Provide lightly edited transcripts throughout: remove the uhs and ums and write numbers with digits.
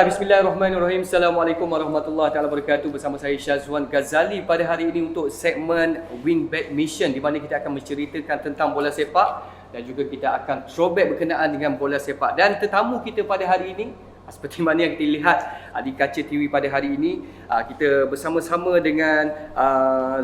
Baiklah, bismillahirrahmanirrahim. Assalamualaikum warahmatullahi wabarakatuh. Bersama saya Syazwan Ghazali pada hari ini untuk segmen Win Bet Mission, di mana kita akan menceritakan tentang bola sepak dan juga kita akan throwback berkenaan dengan bola sepak. Dan tetamu kita pada hari ini, seperti mana yang kita lihat di kaca TV pada hari ini, kita bersama-sama dengan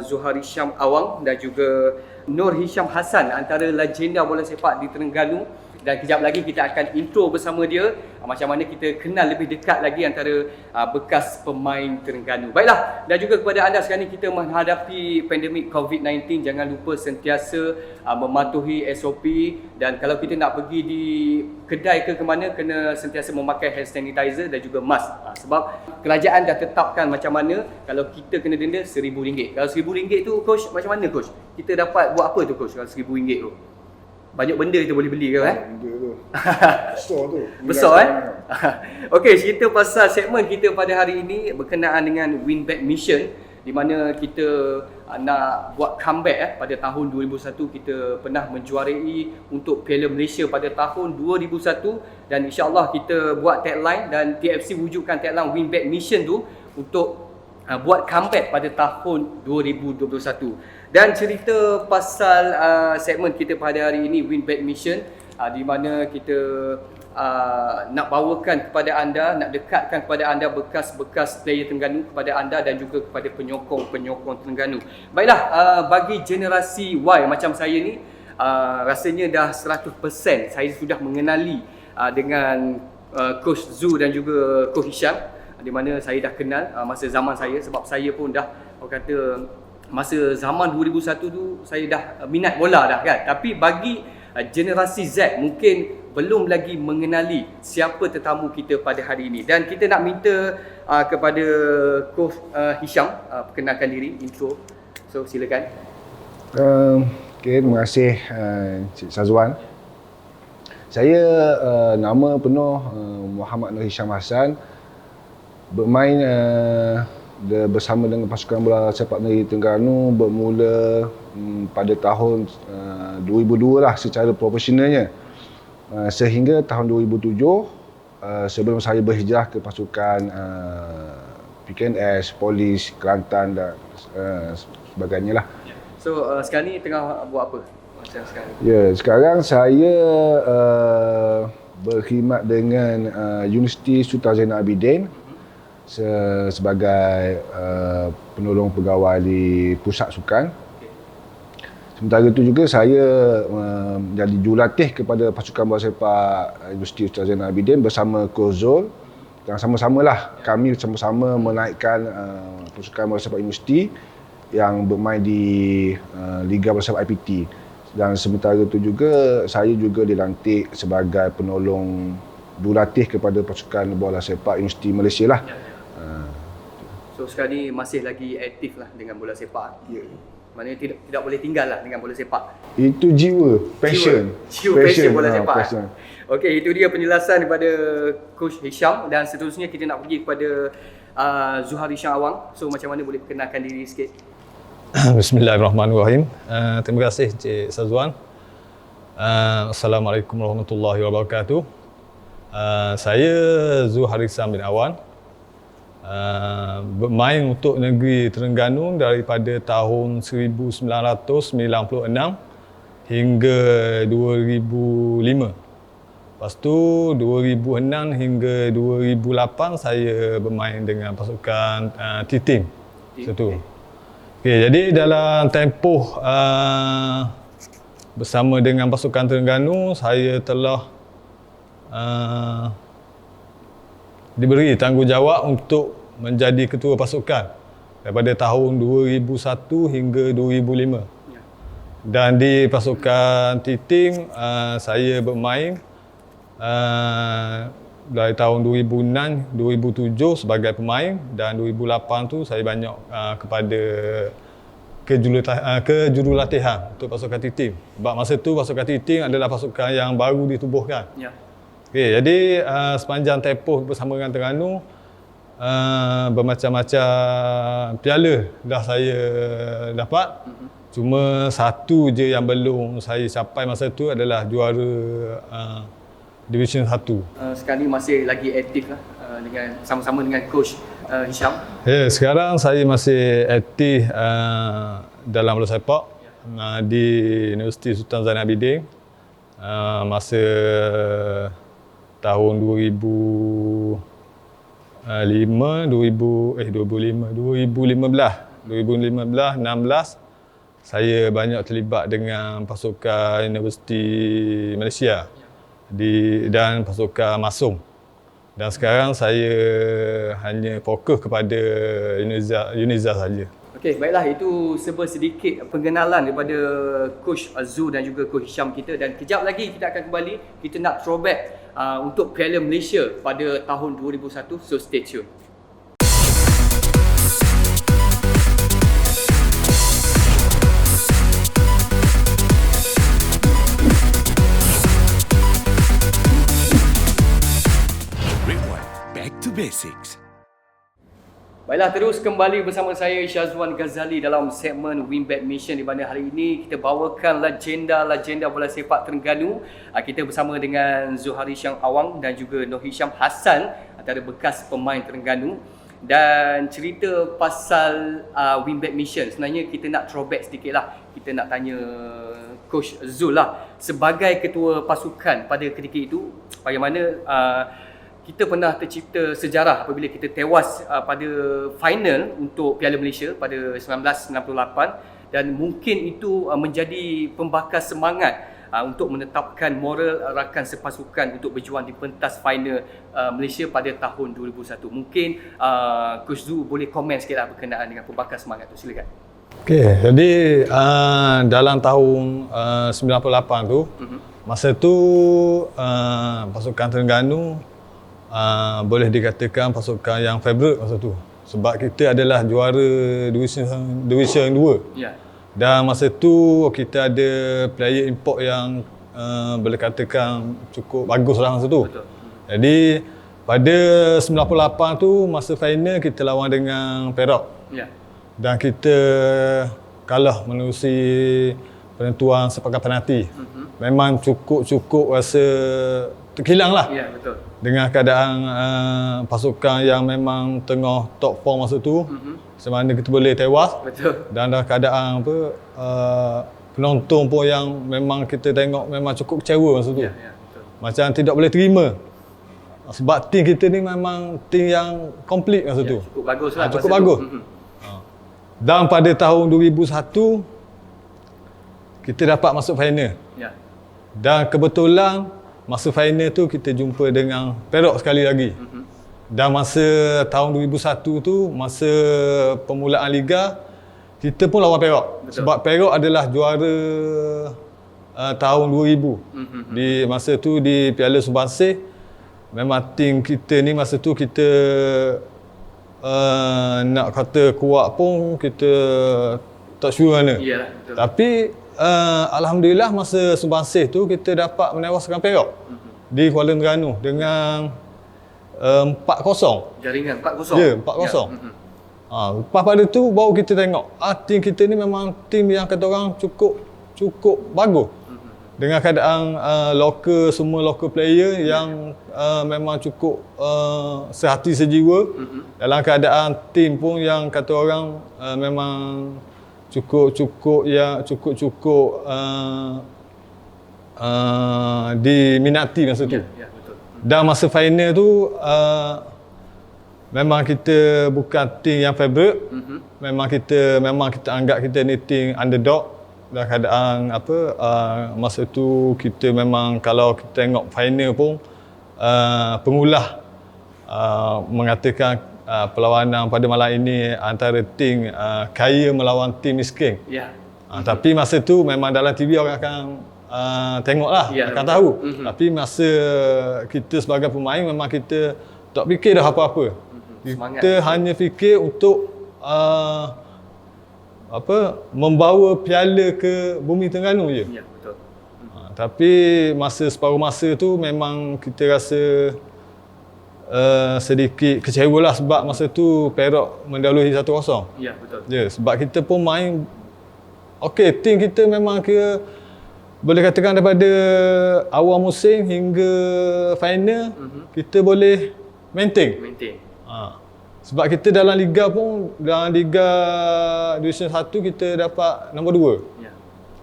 Zuhar Hisham Awang dan juga Nur Hisham Hassan, antara legenda bola sepak di Terengganu. Dan kejap lagi kita akan intro bersama dia macam mana kita kenal lebih dekat lagi antara bekas pemain Terengganu. Baiklah, dan juga kepada anda sekarang ni, kita menghadapi pandemik COVID-19. Jangan lupa sentiasa mematuhi SOP, dan kalau kita nak pergi di kedai ke mana, kena sentiasa memakai hand sanitizer dan juga mask. Sebab kerajaan dah tetapkan macam mana kalau kita kena denda RM1,000. Kalau RM1,000 tu, coach, macam mana coach? Kita dapat buat apa tu coach kalau RM1,000 tu? Banyak benda kita boleh beli ke Benda tu. Besar tu. Besar Okey, cerita pasal segmen kita pada hari ini berkenaan dengan Win Bet Mission, di mana kita nak buat comeback pada tahun 2001. Kita pernah menjuarai untuk Piala Malaysia pada tahun 2001, dan insya-Allah kita buat tagline dan TFC wujudkan tagline Win Bet Mission tu untuk buat comeback pada tahun 2021. Dan cerita pasal segmen kita pada hari ini, Win Bet Mission, di mana kita nak bawakan kepada anda, nak dekatkan kepada anda bekas-bekas player Terengganu kepada anda dan juga kepada penyokong-penyokong Terengganu. Baiklah, bagi generasi Y macam saya ni, rasanya dah 100% saya sudah mengenali dengan Coach Zu dan juga Coach Hisham, di mana saya dah kenal masa zaman saya, sebab saya pun dah, orang kata, masa zaman 2001 tu saya dah minat bola dah kan. Tapi bagi generasi Z mungkin belum lagi mengenali siapa tetamu kita pada hari ini, dan kita nak minta kepada Coach Hisham perkenalkan diri, intro. So silakan. Okay, terima kasih Cik Syazwan. Saya nama penuh Muhammad Nur Hisham Hassan, bermain bersama dengan pasukan bola sepak negeri Terengganu bermula pada tahun 2002 lah secara profesionalnya, sehingga tahun 2007 sebelum saya berhijrah ke pasukan PKNS, Polis, Kelantan dan sebagainya lah. So sekarang ni tengah buat apa macam sekarang? Ya, sekarang saya berkhidmat dengan Universiti Sultan Zainal Abidin sebagai penolong pegawai di pusat sukan. Sementara itu juga saya menjadi jurulatih kepada pasukan bola sepak Universiti Sultan Zainal Abidin bersama Coach Zul, dan sama-samalah kami sama-sama menaikkan pasukan bola sepak universiti yang bermain di Liga Bola Sepak IPT. Dan sementara itu juga saya juga dilantik sebagai penolong jurulatih kepada pasukan bola sepak Universiti Malaysia lah. So sekarang ni masih lagi aktif lah dengan bola sepak. Ya. Maknanya tidak boleh tinggal lah dengan bola sepak. Itu jiwa, passion. Jiwa passion bola sepak. Passion. Okey, itu dia penjelasan daripada Coach Hisham, dan seterusnya kita nak pergi kepada Zuhar Hisham Awang. So macam mana, boleh perkenalkan diri sikit? Bismillahirrahmanirrahim. Terima kasih Cik Syazwan. Assalamualaikum warahmatullahi wabarakatuh. Saya Zuhar Hisham bin Awan. Bermain untuk negeri Terengganu daripada tahun 1996 hingga 2005. Lepas tu 2006 hingga 2008 saya bermain dengan pasukan T-Team. Satu. Okey, jadi dalam tempoh bersama dengan pasukan Terengganu, saya telah diberi tanggungjawab untuk menjadi ketua pasukan daripada tahun 2001 hingga 2005. Dan di pasukan T-Team saya bermain dari tahun 2006, 2007 sebagai pemain, dan 2008 tu saya banyak kepada kejurulatihan untuk pasukan T-Team. Sebab masa tu pasukan T-Team adalah pasukan yang baru ditubuhkan. Ya. Okay, jadi sepanjang tempoh bersama dengan Terengganu, bermacam-macam piala dah saya dapat. Cuma satu je yang belum saya capai masa tu adalah juara Division 1. Sekarang ni masih lagi aktif lah dengan sama-sama dengan coach Hisham? Ya, sekarang saya masih aktif dalam bola sepak di Universiti Sultan Zainal Abidin masa tahun 2015 16 saya banyak terlibat dengan pasukan Universiti Malaysia dan pasukan Masum. Dan sekarang saya hanya fokus kepada Uniza saja. Okey, baiklah, itu sedikit pengenalan daripada Coach Zul dan juga Coach Hisham kita, dan kejap lagi kita akan kembali, kita nak throwback untuk Piala Malaysia pada tahun 2001, so stay tune. Rewind back to basics. Baiklah, terus kembali bersama saya Syazwan Ghazali dalam segmen Winback Mission, di mana hari ini kita bawakan legenda bola sepak Terengganu. Kita bersama dengan Zuhari Syang Awang dan juga Noh Hisham Hassan, antara bekas pemain Terengganu. Dan cerita pasal Winback Mission, sebenarnya kita nak throwback sedikit lah. Kita nak tanya Coach Zul lah, sebagai ketua pasukan pada ketika itu, bagaimana kita pernah tercipta sejarah apabila kita tewas pada final untuk Piala Malaysia pada 1998, dan mungkin itu menjadi pembakar semangat untuk menetapkan moral rakan sepasukan untuk berjuang di pentas final Malaysia pada tahun 2001. Mungkin Coach Zul boleh komen sikitlah berkenaan dengan pembakar semangat itu, silakan. Okey, jadi dalam tahun 98 tu, masa tu pasukan Terengganu boleh dikatakan pasukan yang favourite masa tu, sebab kita adalah juara Division 2. Ya. Dan masa tu kita ada player import yang boleh katakan cukup bagus lah masa tu. Betul. Jadi pada 98 tu, masa final kita lawan dengan Perak. Ya. Dan kita kalah menerusi penentuan sepakat penalti. Memang cukup rasa terkilang lah. Ya, betul. Dengan keadaan pasukan yang memang tengah top form masa tu, macam mana kita boleh tewas. Betul. Dan dalam keadaan penonton pun yang memang kita tengok memang cukup kecewa masa tu. Ya, betul. Macam tidak boleh terima. Sebab tim kita ni memang tim yang komplit masa tu. Cukup bagus lah. Cukup bagus. Dan pada tahun 2001 kita dapat masuk final. Ya. Dan kebetulan masa final tu kita jumpa dengan Perak sekali lagi. Dan masa tahun 2001 tu, masa permulaan liga, kita pun lawan Perak. Betul. Sebab Perak adalah juara tahun 2000. Di masa tu di Piala Subansih, memang tim kita ni masa tu kita nak kata kuat pun kita tak sure mana. Iyalah, betul. Tapi alhamdulillah masa Subansih tu kita dapat menewaskan Perak di Kuala Terengganu dengan 4-0. Jaringan 4-0. Ya, 4-0. Lepas pada tu baru kita tengok tim kita ni memang tim yang kata orang cukup bagus. Dengan keadaan semua local player yang memang cukup sehati sejiwa. Dalam keadaan tim pun yang kata orang memang cukup diminati masa tu. Ya, betul. Dan masa final tu memang kita bukan tim yang favourite. Memang kita anggap kita ni tim underdog. Dalam keadaan masa tu kita memang kalau kita tengok final pun pengulas mengatakan perlawanan pada malam ini antara tim kaya melawan tim miskin. Ya. Tapi masa tu memang dalam TV orang akan tengoklah, Ya, akan betul. tahu. Tapi masa kita sebagai pemain memang kita tak fikir dah apa-apa. Semangat. Kita hanya fikir untuk membawa piala ke bumi Terengganu je. Ya, betul. Tapi separuh masa tu memang kita rasa sedikit kecewa lah, sebab masa tu Perak mendahului 1-0. Ya, betul. Ya, sebab kita pun main okey, tim kita memang kira boleh katakan daripada awal musim hingga final kita boleh maintain. Sebab kita dalam liga pun, dalam liga Division 1 kita dapat nombor 2. Ya.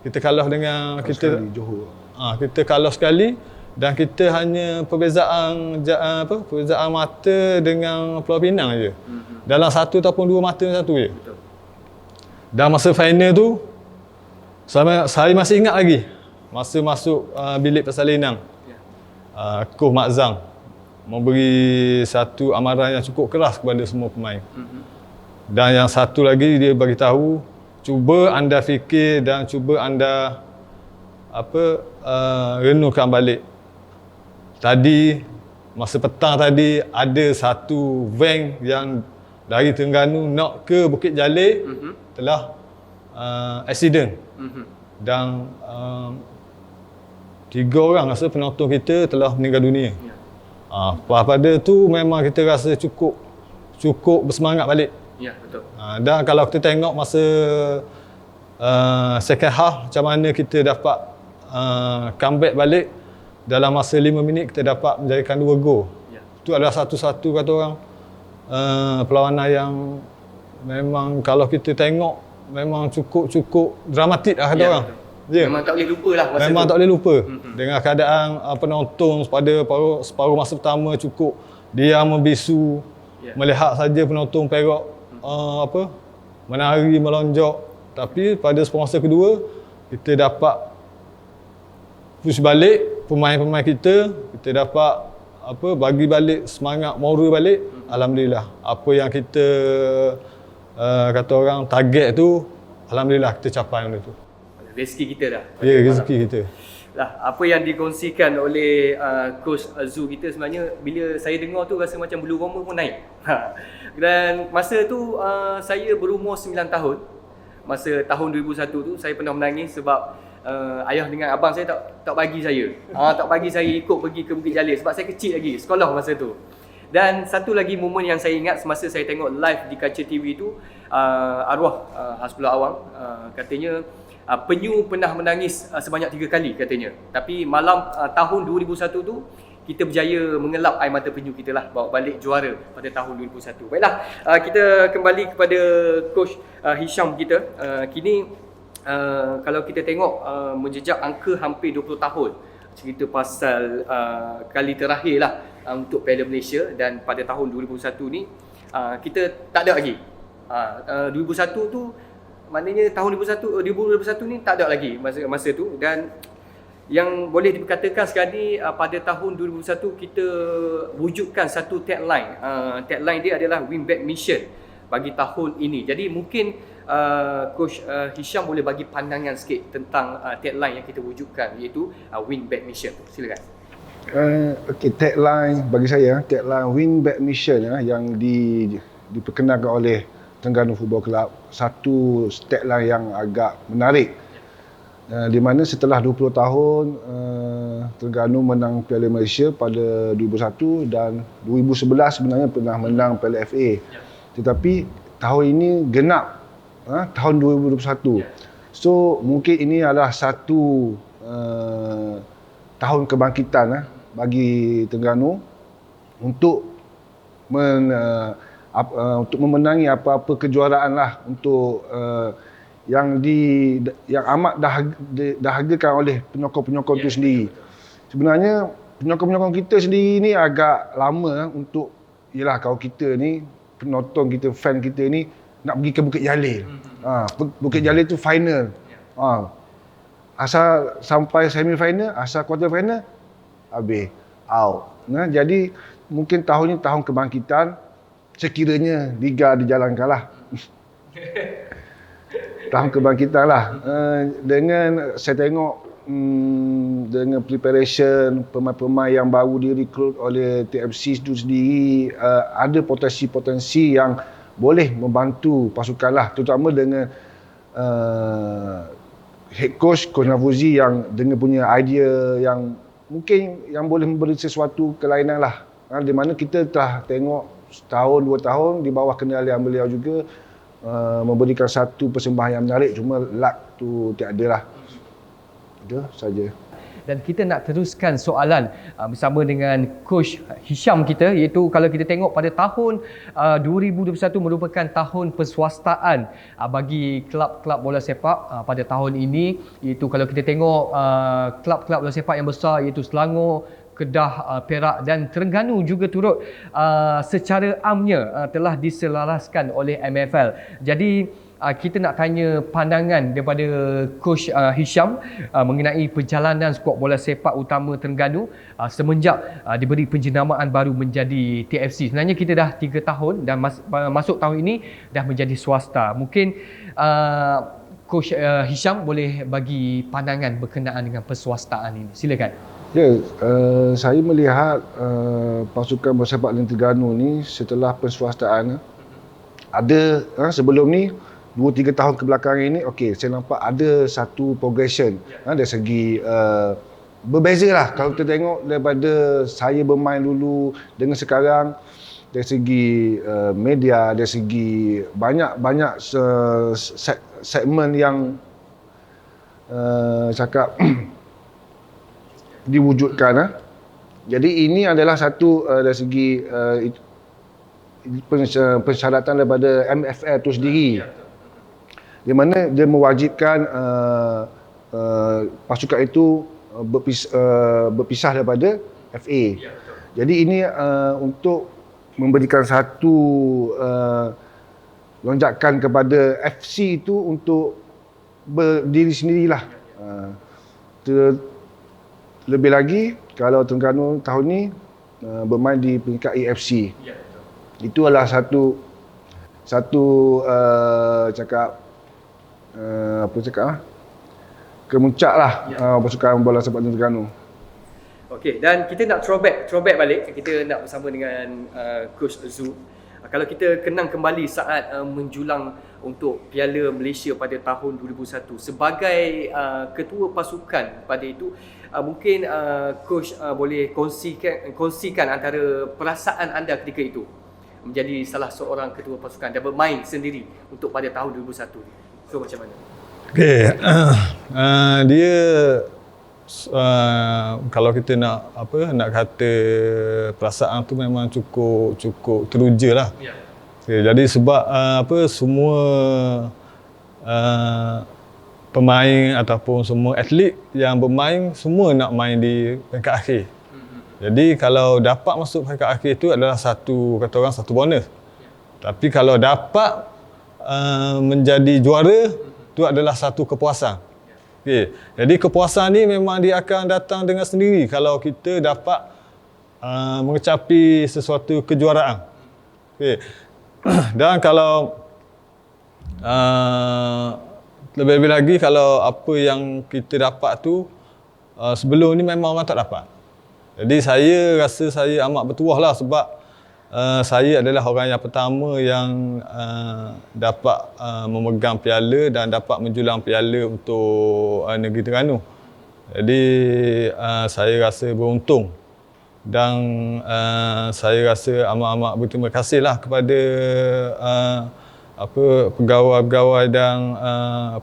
Kita kalah dengan Sekali Johor. kita kalah sekali dan kita hanya perbezaan perbezaan mata dengan Pulau Pinang je. Dalam 1 ataupun 2 mata satu je. Betul. Dan masa final tu saya masih ingat lagi masa masuk bilik persalinan. Ya. Coach Mak Zhang memberi satu amaran yang cukup keras kepada semua pemain. Dan yang satu lagi dia bagi tahu, cuba anda fikir dan cuba anda renungkan balik. Tadi masa petang tadi ada satu van yang dari Terengganu nak ke Bukit Jalil telah accident. Dan 3 orang rasa penonton kita telah meninggal dunia. Ya. Pada tu memang kita rasa cukup bersemangat balik. Ya, betul. Dan kalau kita tengok masa second half macam mana kita dapat comeback balik dalam masa 5 minit kita dapat menjadikan 2 gol. Ya. Itu adalah satu-satu kata orang perlawanan yang memang kalau kita tengok memang cukup dramatik lah kata Ya, orang. betul. Ya. Memang tak boleh lupa lah masa Memang tu. tak boleh lupa. Dengan keadaan penonton pada separuh masa pertama cukup diam membisu, Ya. melihat saja penonton Perak menari melonjak. Tapi pada separuh masa kedua kita dapat push balik pemain-pemain kita dapat bagi balik semangat moral balik. Alhamdulillah apa yang kita kata orang target tu alhamdulillah kita capai benda tu. Rezeki kita dah. Ya, rezeki kita. Lah, apa yang dikongsikan oleh Coach Zul kita sebenarnya bila saya dengar tu rasa macam bulu roma pun naik. Dan masa tu saya berumur 9 tahun. Masa tahun 2001 tu saya pernah menangis sebab ayah dengan abang saya tak bagi saya. Tak bagi saya ikut pergi ke Bukit Jalil sebab saya kecil lagi, sekolah masa tu. Dan satu lagi momen yang saya ingat semasa saya tengok live di kaca TV tu, arwah Hasbullah Awang katanya penyu pernah menangis sebanyak 3 kali katanya. Tapi malam tahun 2001 tu kita berjaya mengelap air mata penyu kita lah, bawa balik juara pada tahun 2001. Baiklah, kita kembali kepada Coach Hisham kita. Kini kalau kita tengok menjejak angka hampir 20 tahun cerita pasal kali terakhir lah untuk Piala Malaysia, dan pada tahun 2001 ni kita tak ada lagi. 2001 tu maknanya tahun 2021 ni tak ada lagi masa tu. Dan yang boleh dikatakan sekarang ni pada tahun 2001 kita wujudkan satu tagline. Tagline dia adalah Win Back Mission bagi tahun ini. Jadi mungkin Coach Hisham boleh bagi pandangan sikit tentang tagline yang kita wujudkan, iaitu Win Back Mission. Silakan. Tagline bagi saya, tagline Win Back Mission yang diperkenalkan oleh Terengganu Football Club, satu tagline yang agak menarik, di mana setelah 20 tahun Terengganu menang Piala Malaysia pada 2001 dan 2011 sebenarnya pernah menang Piala FA. Tetapi tahun ini genap tahun 2021. So mungkin ini adalah satu tahun kebangkitan bagi Terengganu untuk untuk memenangi apa-apa kejuaraan lah untuk yang amat dahagakan oleh penyokong-penyokong itu sendiri. Sebenarnya penyokong-penyokong kita sendiri ni agak lama untuk, yelah kalau kita ni penonton kita, fan kita ni nak pergi ke Bukit Jalil. Bukit Jalil tu final. Asal sampai semi final, asal quarter final habis out. Jadi mungkin tahun ni tahun kebangkitan. Sekiranya Liga dijalankan lah. Tahun kebangkitan lah. Dengan saya tengok dengan preparation pemain-pemain yang baru direkrut oleh TFC itu sendiri, ada potensi-potensi yang boleh membantu pasukan lah, terutama dengan head coach Nafuzi yang dengan punya idea yang mungkin yang boleh memberi sesuatu kelainan lah. Di mana kita telah tengok setahun, 2 tahun di bawah kendalian beliau juga memberikan satu persembahan yang menarik, cuma luck tu tiada lah. Itu saja. Dan kita nak teruskan soalan bersama dengan Coach Hisham kita, iaitu kalau kita tengok pada tahun 2021 merupakan tahun perswastaan bagi klub-klub bola sepak pada tahun ini, iaitu kalau kita tengok klub-klub bola sepak yang besar iaitu Selangor, Kedah, Perak dan Terengganu juga turut secara amnya telah diselaraskan oleh MFL. Jadi kita nak tanya pandangan daripada Coach Hisham mengenai perjalanan skuad bola sepak utama Terengganu semenjak diberi penjenamaan baru menjadi TFC. Sebenarnya kita dah 3 tahun dan masuk tahun ini dah menjadi swasta. Mungkin Coach Hisham boleh bagi pandangan berkenaan dengan perswastaan ini. Silakan. Ya, saya melihat pasukan bola sepak negeri Terengganu ni setelah perswastaan ada sebelum ni 2-3 tahun kebelakangan ini, okey, saya nampak ada satu progression dari segi berbeza lah kalau kita tengok daripada saya bermain dulu dengan sekarang, dari segi media, dari segi banyak segmen yang cakap diwujudkan. Jadi ini adalah satu dari segi persyaratan daripada MFL itu sendiri, di mana dia mewajibkan pasukan itu berpisah daripada FA. Jadi ini untuk memberikan satu lonjakan kepada FC itu untuk berdiri sendirilah. Lebih lagi kalau Terengganu tahun ni bermain di peringkat AFC. Itu adalah satu kemuncak lah pasukan bola sepak Terengganu. Okey, dan kita nak throwback balik. Kita nak bersama dengan Coach Zu. Kalau kita kenang kembali saat menjulang untuk Piala Malaysia pada tahun 2001 sebagai ketua pasukan pada itu, mungkin Coach boleh kongsikan antara perasaan anda ketika itu menjadi salah seorang ketua pasukan dan bermain sendiri untuk pada tahun 2001. So macam mana? Okey, dia kalau kita nak kata perasaan tu memang cukup teruja lah. Okay, jadi sebab semua pemain ataupun semua atlet yang bermain semua nak main di peringkat akhir. Jadi kalau dapat masuk peringkat akhir itu adalah satu bonus. Tapi kalau dapat menjadi juara itu adalah satu kepuasan. Okay. Jadi kepuasan ni memang dia akan datang dengan sendiri kalau kita dapat mengecapi sesuatu kejuaraan. Okay. Dan kalau lebih-lebih lagi kalau apa yang kita dapat tu sebelum ni memang orang tak dapat. Jadi saya rasa saya amat bertuah lah sebab saya adalah orang yang pertama yang dapat memegang piala dan dapat menjulang piala untuk negeri Terengganu. Jadi saya rasa beruntung dan saya rasa amat-amat berterima kasih lah kepada pegawai-pegawai dan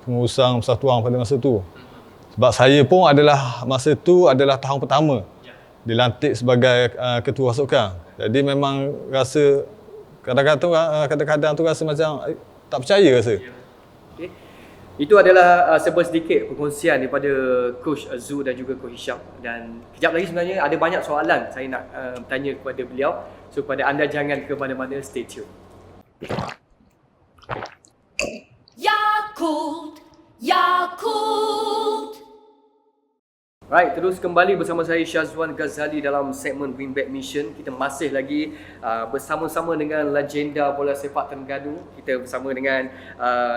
pengurusang persatuan pada masa tu. Sebab saya pun masa tu adalah tahun pertama dilantik sebagai ketua pasukan. Jadi memang rasa kadang-kadang tu rasa macam tak percaya rasa. Okay. Itu adalah sedikit perkongsian daripada Coach Zu dan juga Coach Hisham. Dan kejap lagi sebenarnya ada banyak soalan saya nak tanya kepada beliau. So kepada anda jangan ke mana-mana, stay tune. Yakult, Yakult. Right, terus kembali bersama saya Syazwan Ghazali dalam segmen Winback Mission. Kita masih lagi bersama-sama dengan legenda bola sepak Terengganu. Kita bersama dengan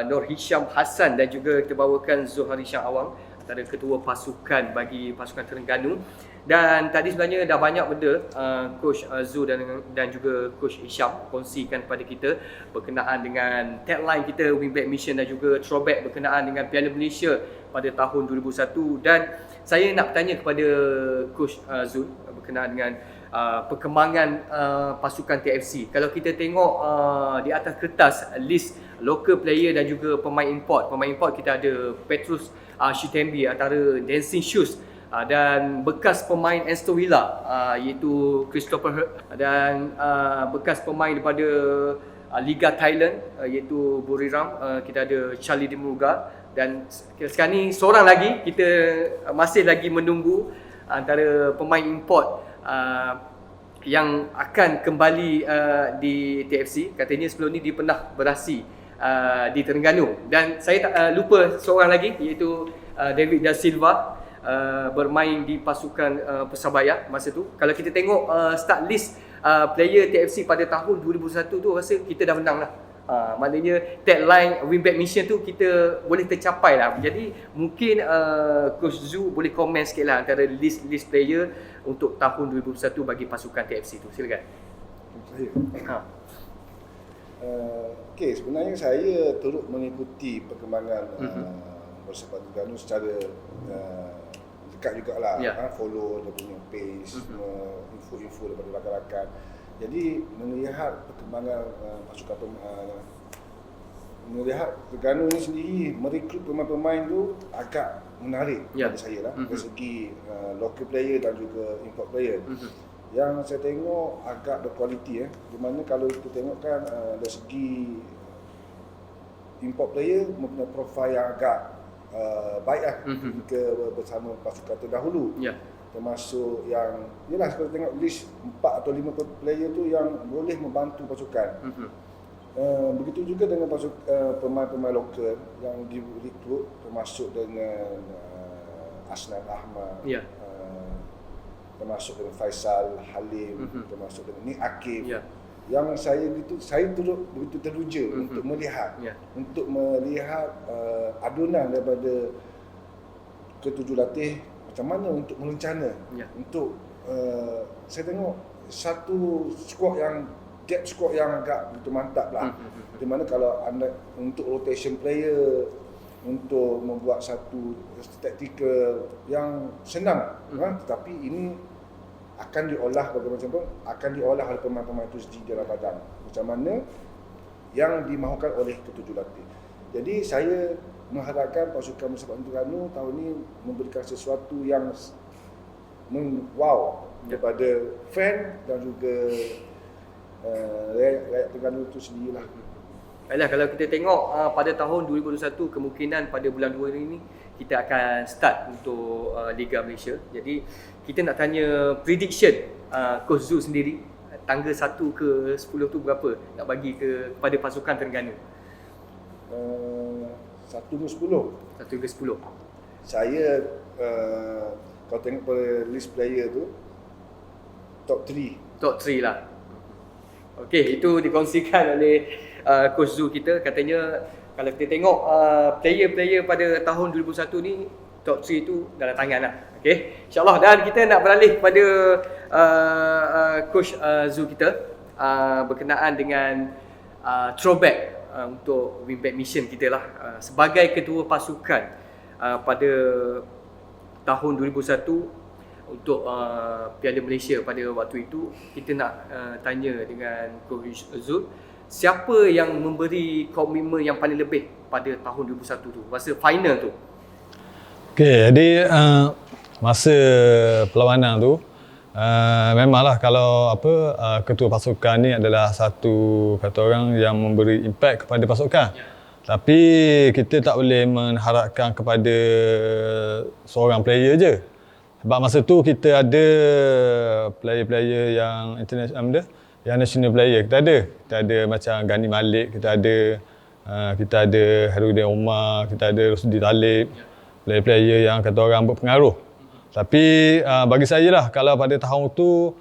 Nur Hisham Hassan dan juga kita bawakan Zuhari Shah Awang, antara ketua pasukan bagi pasukan Terengganu. Dan tadi sebenarnya dah banyak benda Coach Zu dan juga Coach Hisham kongsikan kepada kita berkenaan dengan tagline kita Winback Mission dan juga throwback berkenaan dengan Piala Malaysia pada tahun 2001. Dan saya nak bertanya kepada Coach Zu berkenaan dengan perkembangan pasukan TFC. Kalau kita tengok di atas kertas list local player dan juga pemain import. Pemain import kita ada Petrus Shitembi antara Dancing Shoes dan bekas pemain Aston Villa iaitu Christopher dan bekas pemain daripada Liga Thailand iaitu Buriram, kita ada Charlie Dimurga, dan sekarang ni seorang lagi kita masih lagi menunggu antara pemain import yang akan kembali di TFC. Katanya sebelum ni dia pernah beraksi di Terengganu, dan saya tak lupa seorang lagi iaitu David Da Silva, bermain di pasukan Persebaya masa tu. Kalau kita tengok start list player TFC pada tahun 2001 tu, rasa kita dah menang lah. Maknanya tagline win back mission tu kita boleh tercapai lah. Jadi mungkin Coach Zu boleh komen sikit lah antara list player untuk tahun 2001 bagi pasukan TFC tu. Silakan. Saya. Okey, sebenarnya saya turut mengikuti perkembangan bersepak Terengganu secara dekat jugalah, follow dia punya page, info-info daripada rakan-rakan. Jadi melihat perkembangan pasukan melihat Terengganu ni sendiri merekrut pemain-pemain tu agak menarik bagi saya lah, dari segi local player dan juga import player. Yang saya tengok agak berkualiti di mana kalau kita tengok kan dari segi import player mempunyai profil yang agak baik lah jika bersama pasukan terdahulu. Termasuk yang yalah, kalau tengok list 4 atau 5 player tu yang boleh membantu pasukan. Begitu juga dengan pemain-pemain lokal yang direkrut, termasuk dengan Asnan Ahmad, termasuk dengan Faisal Halim, termasuk dengan Nick Akif. Yang saya turut begitu teruja untuk melihat adunan daripada ketujuh latih macam mana untuk merencana untuk saya tengok satu squad yang depth squad yang agak begitu mantap lah. Di mana kalau anda untuk rotation player, untuk membuat satu taktikal yang senang, tetapi ini akan diolah akan diolah oleh pemain-pemain itu sendiri dalam badan macam mana yang dimahukan oleh ketujuh latih. Jadi saya mengharapkan pasukan bersepak Terengganu tahun ini memberikan sesuatu yang wow kepada fan dan juga rakyat Terengganu itu sendirilah. Baiklah, kalau kita tengok pada tahun 2021, kemungkinan pada bulan 2 ini kita akan start untuk Liga Malaysia. Jadi kita nak tanya prediction Coach Zu sendiri, tangga 1 ke 10 tu berapa nak bagi kepada pasukan Terengganu? 1 ke 10? 1 ke 10. Saya kalau tengok pada list player tu top 3. Top 3 lah. Okey, itu dikongsikan oleh Coach Zu kita. Katanya kalau kita tengok player-player pada tahun 2001 ni, top 3 tu dalam tangan lah. Okey, insyaAllah. Dan kita nak beralih pada Coach Zu kita berkenaan dengan throwback untuk win back mission kita lah. Sebagai ketua pasukan pada tahun 2001 untuk Piala Malaysia pada waktu itu, kita nak tanya dengan Coach Zu, siapa yang memberi komitmen yang paling lebih pada tahun 2001 tu, masa final tu? Okey, jadi masa perlawanan tu memanglah kalau ketua pasukan ni adalah satu kata orang yang memberi impak kepada pasukan. Tapi kita tak boleh mengharapkan kepada seorang player je. Sebab masa tu kita ada player-player yang international, yang national player kita ada macam Gani Malik, kita ada Harudin Omar, kita ada Rosdi Talib, player-player yang kata orang berpengaruh. Tapi bagi saya lah, kalau pada tahun tu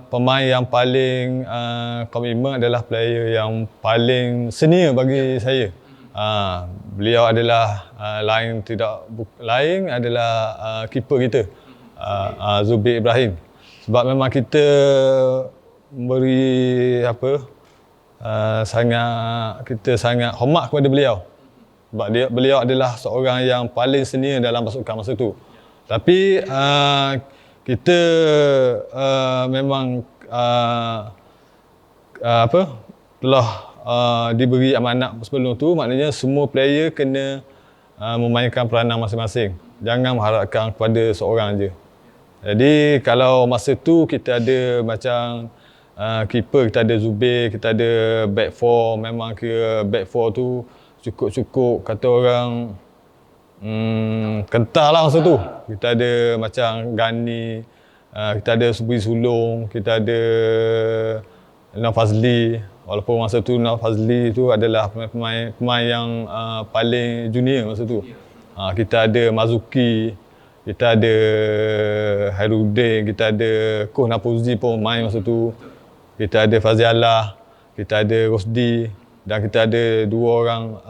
pemain yang paling komitmen adalah player yang paling senior bagi saya. Beliau adalah lain adalah keeper kita, Zubir Ibrahim. Sebab memang kita memberi sangat hormat kepada beliau. Sebab beliau adalah seorang yang paling senior dalam pasukan masa tu. Tapi kita memang telah diberi amanat sebelum tu, maknanya semua player kena memainkan peranan masing-masing. Jangan mengharapkan kepada seorang je. Jadi kalau masa tu kita ada macam keeper, kita ada Zubir, kita ada back four, memang kira back four tu cukup-cukup kata orang kental lah masa tu. Kita ada macam Gani, kita ada Subri Sulong, kita ada Nam Fazli. Walaupun masa tu Nam Fazli tu adalah pemain yang paling junior masa tu. Kita ada Mazuki, kita ada Hairudin, kita ada Koh Napozi pun main masa tu. Kita ada Fazialah, kita ada Rosdi dan kita ada 2 orang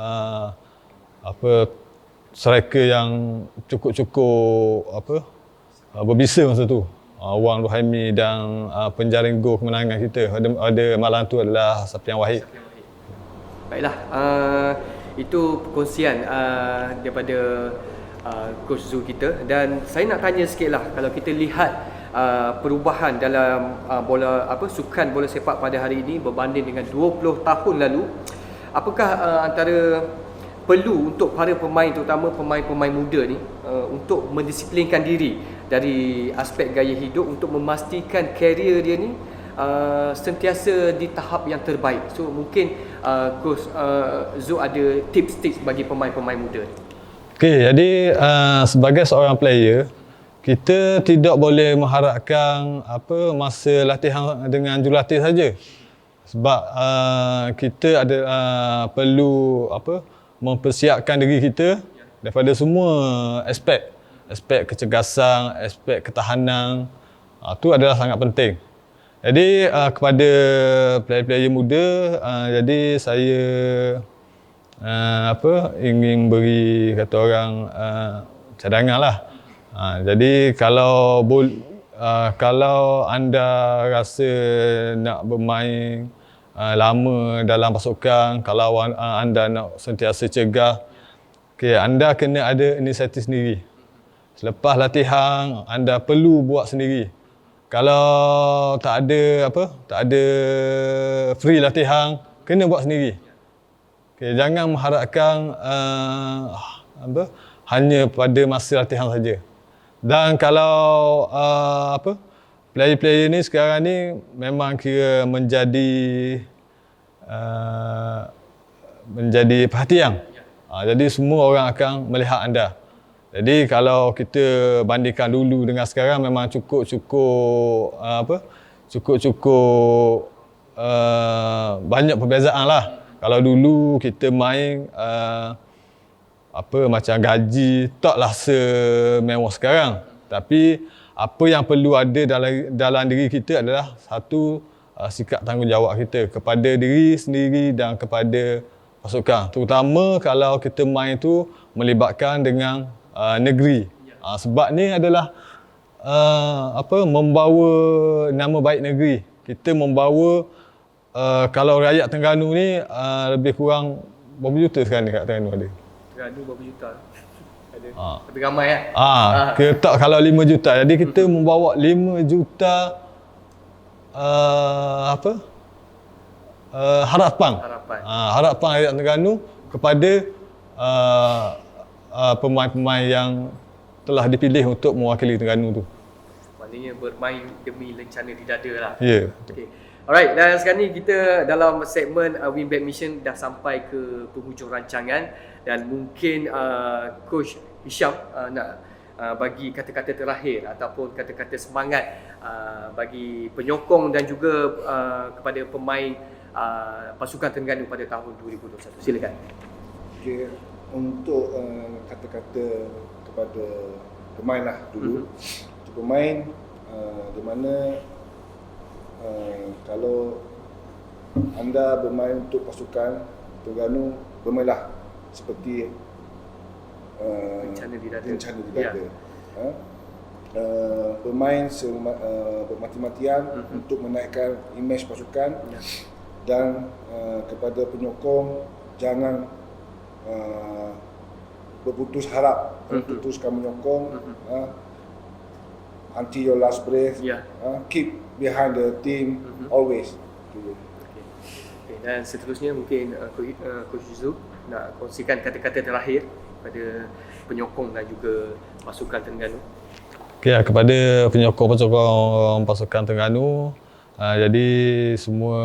striker yang cukup berbisa masa tu. Wan Rohaimi dan penjaring gol kemenangan kita ada malam tu adalah Safian Wahid. Baiklah, itu perkongsian daripada Coach Zul kita, dan saya nak tanya sikitlah, kalau kita lihat perubahan dalam sukan bola sepak pada hari ini berbanding dengan 20 tahun lalu, apakah antara perlu untuk para pemain, terutama pemain-pemain muda ni, untuk mendisiplinkan diri dari aspek gaya hidup untuk memastikan karier dia ni sentiasa di tahap yang terbaik. So mungkin Coach Zul ada tips-tips bagi pemain-pemain muda ni. Okey, jadi sebagai seorang player, kita tidak boleh mengharapkan masa latihan dengan jurulatih saja. Sebab kita ada perlu mempersiapkan diri kita daripada semua aspek kecergasan, aspek ketahanan. Itu adalah sangat penting. Jadi kepada player-player muda, jadi saya ingin beri kata orang cadangan lah. Jadi kalau anda rasa nak bermain lama dalam pasukan, kalau anda nak sentiasa cegah, anda kena ada inisiatif sendiri. Selepas latihan, anda perlu buat sendiri. Kalau tak ada free latihan, kena buat sendiri. Jangan mengharapkan hanya pada masa latihan saja. Dan kalau player-player ni sekarang ni memang kira menjadi perhatian. Jadi semua orang akan melihat anda. Jadi kalau kita bandingkan dulu dengan sekarang, memang cukup banyak perbezaan lah. Kalau dulu kita main macam gaji taklah semewah sekarang. Tapi apa yang perlu ada dalam diri kita adalah satu sikap tanggungjawab kita kepada diri sendiri dan kepada pasukan. Terutama kalau kita main tu melibatkan dengan negeri. Sebab ni adalah membawa nama baik negeri. Kita membawa kalau rakyat Terengganu ni lebih kurang berapa juta sekarang dekat Terengganu ada? Terengganu berapa juta? Ada. Lebih ramai kan? Kita kalau 5 juta. Jadi kita membawa 5 juta harapan rakyat Terengganu kepada pemain-pemain yang telah dipilih untuk mewakili Terengganu tu. Maknanya bermain demi lencana di dada lah. Ya. Okay. Alright, dan sekarang ni kita dalam segmen Winback Mission dah sampai ke penghujung rancangan, dan mungkin Coach Hisham nak bagi kata-kata terakhir ataupun kata-kata semangat bagi penyokong dan juga kepada pemain pasukan Terengganu pada tahun 2021. Silakan. Okay, untuk kata-kata kepada pemain lah dulu. Untuk pemain di mana kalau anda bermain untuk pasukan Terengganu, bermainlah seperti Rencana di dada. Bermain bermati-matian untuk menaikkan imej pasukan, dan kepada penyokong jangan berputus harap untuk teruskan menyokong until your last breath. Keep behind the team always. Okay. dan seterusnya mungkin Coach Zu nak kongsikan kata-kata terakhir pada penyokong dan juga pasukan Terengganu. Okay, kepada penyokong pasukan Terengganu, jadi semua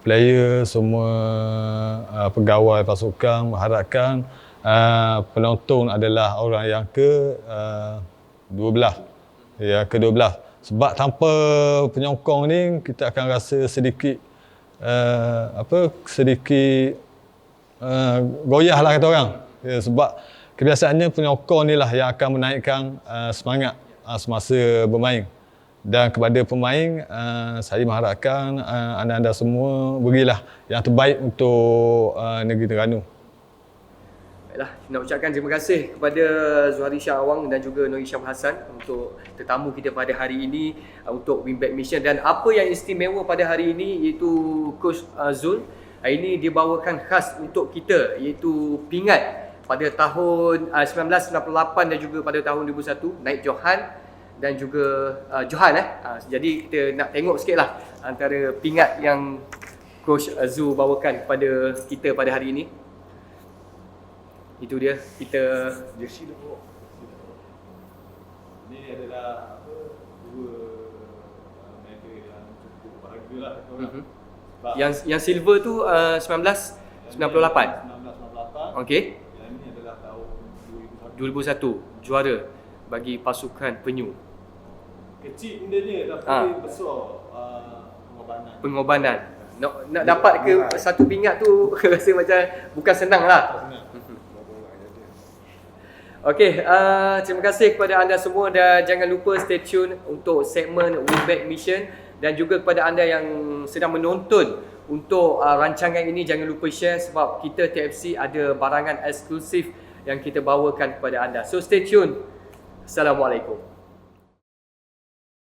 player, semua pegawai pasukan mengharapkan penonton adalah orang yang ke-12. Sebab tanpa penyokong ni kita akan rasa sedikit goyah lah kata orang. Sebab kebiasaannya penyokong ni lah yang akan menaikkan semangat semasa bermain. Dan kepada pemain, saya mengharapkan anda-anda semua berilah yang terbaik untuk negeri Terengganu. Baiklah, nak ucapkan terima kasih kepada Zuhari Shah Awang dan juga Nuri Syam Hassan untuk tetamu kita pada hari ini untuk Winback Mission. Dan apa yang istimewa pada hari ini iaitu Coach Zul hari ini dia bawakan khas untuk kita iaitu pingat pada tahun 1998 dan juga pada tahun 2001 naik Johan dan juga Johan jadi kita nak tengok sikitlah antara pingat yang Coach Zul bawakan kepada kita pada hari ini. Itu dia, kita Jersey dah. Ini adalah dua medal yang cukup berhargalah kata orang. Yang silver tu 1998. 1998. Okey. Yang ini adalah tahun 2001 juara bagi pasukan penyu. Kecil benda ni tapi besar Pengorbanan. Nak dapat ke satu pingat tu rasa macam bukan senang lah. Okey, terima kasih kepada anda semua dan jangan lupa stay tune untuk segmen Winback Mission dan juga kepada anda yang sedang menonton untuk rancangan ini jangan lupa share sebab kita TFC ada barangan eksklusif yang kita bawakan kepada anda. So stay tune. Assalamualaikum.